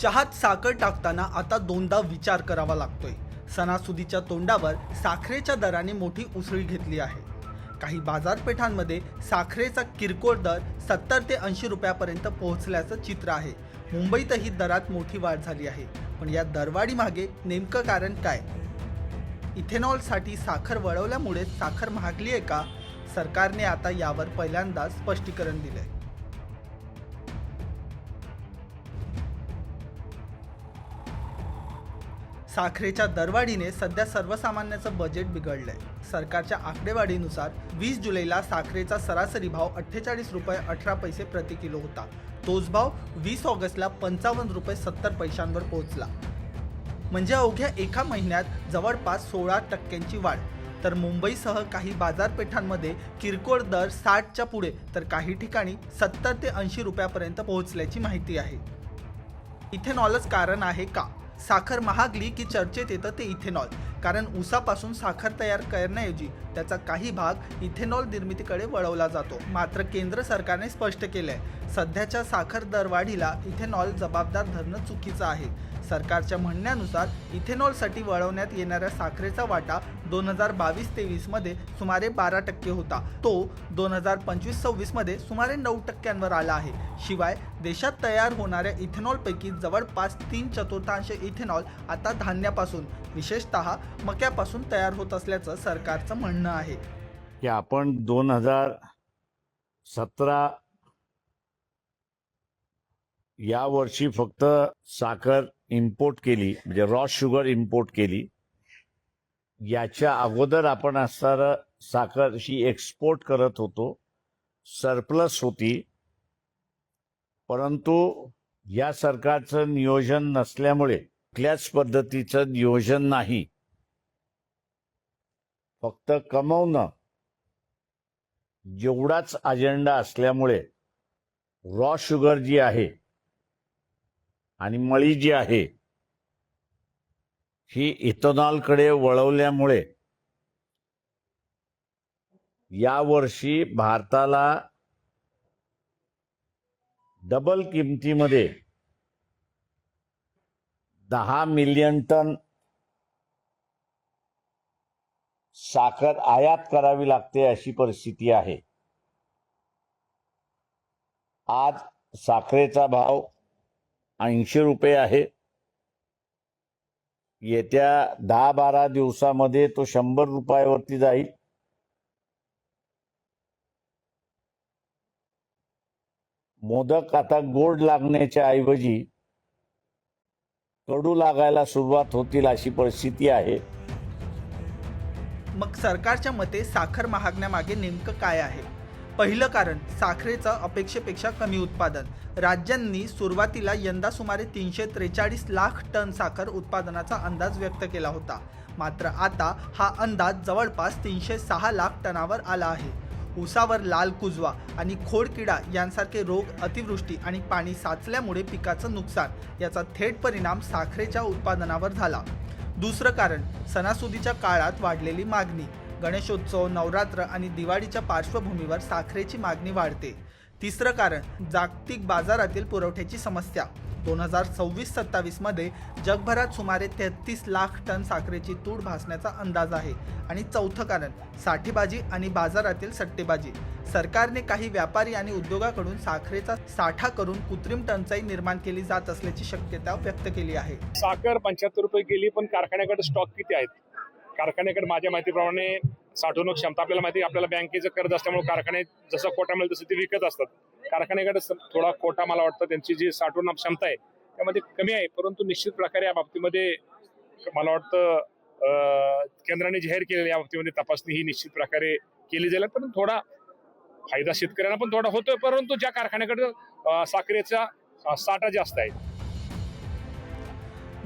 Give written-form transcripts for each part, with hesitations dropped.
चहात साखर टाकताना आता दोनदा विचार करावा लागतोय। सणासुदीच्या तोंडावर साखरेच्या दराने मोठी उसळी घेतली आहे। काही बाजारपेठांमध्ये साखरेचा किरकोळ दर 70 ते 80 रुपयापर्यंत पोहोचल्याचं चित्र आहे। मुंबईतही दरात मोठी वाढ झाली आहे। पण या दरवाढी मागे नेमकं कारण काय? इथेनॉलसाठी साखर वळवल्यामुळे साखर महागली आहे का? सरकारने आता यावर पहिल्यांदा स्पष्टीकरण दिलंय। साखरेच्या दरवाढीने सध्या सर्वसामान्याचं बजेट बिघडलंय। सरकारच्या आकडेवारीनुसार 20 जुलैला साखरेचा सरासरी भाव 48 रुपये 18 पैसे प्रति किलो होता। तोच भाव 20 ऑगस्टला 55 रुपये 70 पैशांवर पोहोचला। म्हणजे अवघ्या एका महिन्यात जवळपास 16% वाढ। तर मुंबईसह काही बाजारपेठांमध्ये किरकोळ दर 60च्या पुढे तर काही ठिकाणी 70 ते 80 रुपयापर्यंत पोहोचल्याची माहिती आहे। इथेनॉलच कारण आहे का? साखर महागली की चर्चेत येतं ते इथेनॉल। कारण ऊसापासून साखर तयार करण्याऐवजी त्याचा काही भाग इथेनॉल निर्मितीकडे वळवला जातो। मात्र केंद्र सरकारने स्पष्ट केलंय, सध्याच्या साखर दरवाढीला इथेनॉल जबाबदार धरणं चुकीचं आहे। सरकारच्या म्हणण्यानुसार इथेनॉलसाठी वळवण्यात येणाऱ्या साखरेचा वाटा 2022-23 मध्ये सुमारे 12% होता। तो 2025-26 मध्ये सुमारे 9%वर आला आहे। शिवाय देशात तयार होणाऱ्या इथेनॉलपैकी जवळपास 3/4 इथेनॉल आता धान्यापासून, विशेषतः मक्यापासून तयार होत असल्याचं सरकारचं म्हणणं आहे। की आपण 2017 या वर्षी फक्त साखर इम्पोर्ट केली, म्हणजे रॉ शुगर इम्पोर्ट केली। याच्या अगोदर आपण असणारं साखर ही एक्सपोर्ट करत होतो, सरप्लस होती। परंतु या सरकारचं नियोजन नसल्यामुळे, कुठल्याच पद्धतीचं नियोजन नाही, फक्त कमवणं जेवढाच अजेंडा असल्यामुळे रॉ शुगर जी आहे आणि मळी जी आहे ही इथेनॉलकडे वळवल्यामुळे यावर्षी भारताला डबल किमतीमध्ये 10 मिलियन टन साखर आयात करावी लागते अशी परिस्थिती आहे। आज साखरेचा भाव 80 रुपये आहे। येत्या 10-12 दिवसामध्ये तो 100 रुपयावरती जाईल। मोदक आता गोड लागण्याच्या ऐवजी कडू लागायला सुरुवात होतील अशी परिस्थिती आहे। मग सरकारच्या मते साखर महागण्यामागे नेमकं काय आहे? पहिलं कारण साखरेचं अपेक्षेपेक्षा कमी उत्पादन। राज्यांनी सुरुवातीला यंदा सुमारे 343 लाख टन साखर उत्पादनाचा अंदाज व्यक्त केला होता। मात्र आता हा अंदाज जवळपास 306 लाख टनावर आला आहे। ऊसावर लाल कुजवा आणि खोडकिडा यांसारखे रोग, अतिवृष्टी आणि पाणी साचल्यामुळे पिकाचं नुकसान याचा थेट परिणाम साखरेच्या उत्पादनावर झाला। दुसरं कारण सणासुदीच्या काळात वाढलेली मागणी। गणेशोत्सव, नवरात्र आणि दिवाळीच्या पार्श्वभूमीवर साखरेची मागणी वाढते। तिसरं कारण जागतिक बाजारातील पुरवठ्याची समस्या। 2026-27 मध्ये जगभरात सुमारे 33 लाख टन साखरेची तूट भासण्याचा अंदाज आहे। आणि चौथं कारण साठेबाजी आणि बाजारातील सट्टेबाजी। सरकारने काही व्यापारी आणि उद्योगाकडून साखरेचा साठा करून कृत्रिम टंचाई निर्माण केली जात असल्याची शक्यता व्यक्त केली आहे। साखर 75 रुपये गेली, पण कारखान्याकडे स्टॉक किती आहेत? कारखान्याकडे माझ्या माहितीप्रमाणे साठवणूक क्षमता, आपल्याला माहिती, आपल्याला बँकेचं कर्ज असल्यामुळे कारखाने जसं कोटा मिळेल तसं ते विकत असतात। कारखान्याकडे थोडा कोटा, मला वाटतं त्यांची जी साठवणूक क्षमता आहे त्यामध्ये कमी आहे। परंतु निश्चित प्रकारे या बाबतीमध्ये मला वाटतं केंद्राने जाहीर केलेल्या या बाबतीमध्ये तपासणी ही निश्चित प्रकारे केली जाईल। पण थोडा फायदा शेतकऱ्यांना पण थोडा होतोय, परंतु ज्या कारखान्याकडे साखरेचा साठा जास्त आहे।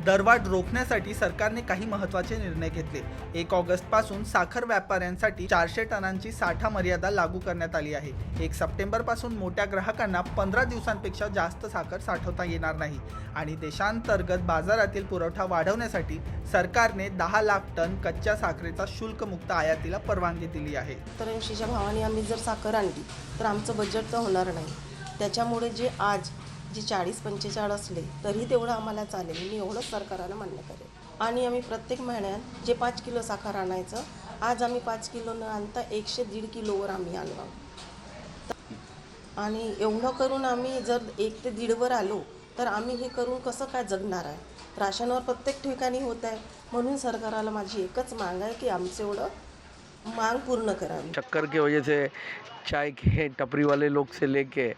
दरवाढ रोखण्यासाठी सरकारने काही महत्त्वाचे निर्णय घेतले। 1 ऑगस्ट पासून साखर व्यापाऱ्यांसाठी 400 टनांची साठा मर्यादा लागू करण्यात आली आहे। 1 सप्टेंबर पासून मोठ्या ग्राहकांना 15 दिवसांपेक्षा जास्त साखर साठवता येणार नाही। आणि देशांतर्गत बाजारातील पुरवठा वाढवण्यासाठी सरकारने 10 लाख टन कच्च्या साखरेचा शुल्कमुक्त आयातीला परवानगी दिली आहे। 70-80च्या भावाने आम्ही जर साखर आणली तर आमचं बजेट तर होणार नाही। त्याच्यामुळे जे आज जे 40-45 असले तरी तेवढं आम्हाला चालेल. मी एवढंच सरकारला मान्य करेल. आणि आम्ही प्रत्येक महिन्यात जे 5 किलो साखर आणायचं, आज आम्ही 5 किलो न आणता 100-1.5 किलोवर आम्ही आणलो. आणि एवढं करून आम्ही जर 1 ते 1.5वर आलो तर आम्ही हे करून कसं काय जगणार आहे. राशनवर प्रत्येक ठिकाणी होत आहे. म्हणून सरकारला माझी एकच माग आहे की आमचं एवढं मांग पूर्ण करावी. चक्कर की वजह से चाय के टपरी वाले लोग से लेके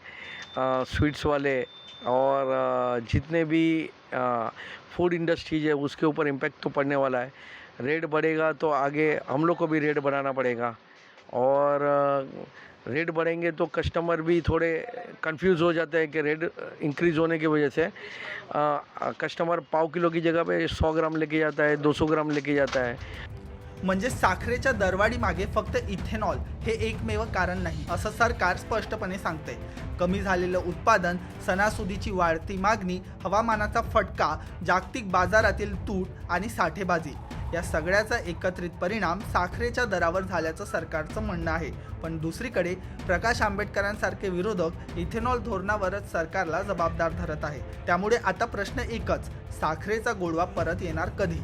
स्वीट्स वाले और जितने भी फूड इंडस्ट्रीज है उसके ऊपर इम्पैक्ट तो पड़ने वाला है. रेट बढ़ेगा तो आगे हम लोग को भी रेट बढ़ाना पड़ेगा और रेट बढ़ेंगे तो कस्टमर भी थोड़े कंफ्यूज हो जाते हैं कि रेट इंक्रीज़ होने की वजह से कस्टमर पाव किलो की जगह पे 100 ग्राम लेके जाता है, 200 ग्राम लेके जाता है. म्हणजे साखरेच्या दरवाढी मागे फक्त इथेनॉल हे एकमेव कारण नाही असं सरकार स्पष्टपणे सांगते. कमी झालेलं उत्पादन, सणासुदीची वाढती मागणी, हवामानाचा फटका, जागतिक बाजारातील तूट आणि साठेबाजी या सगळ्याचा एकत्रित परिणाम साखरेच्या दरावर झाल्याचं सरकारचं म्हणणं आहे. पण दुसरीकडे प्रकाश आंबेडकरांसारखे विरोधक इथेनॉल धोरणावरच सरकारला जबाबदार धरत आहे. त्यामुळे आता प्रश्न एकच, साखरेचा गोडवा परत येणार कधी?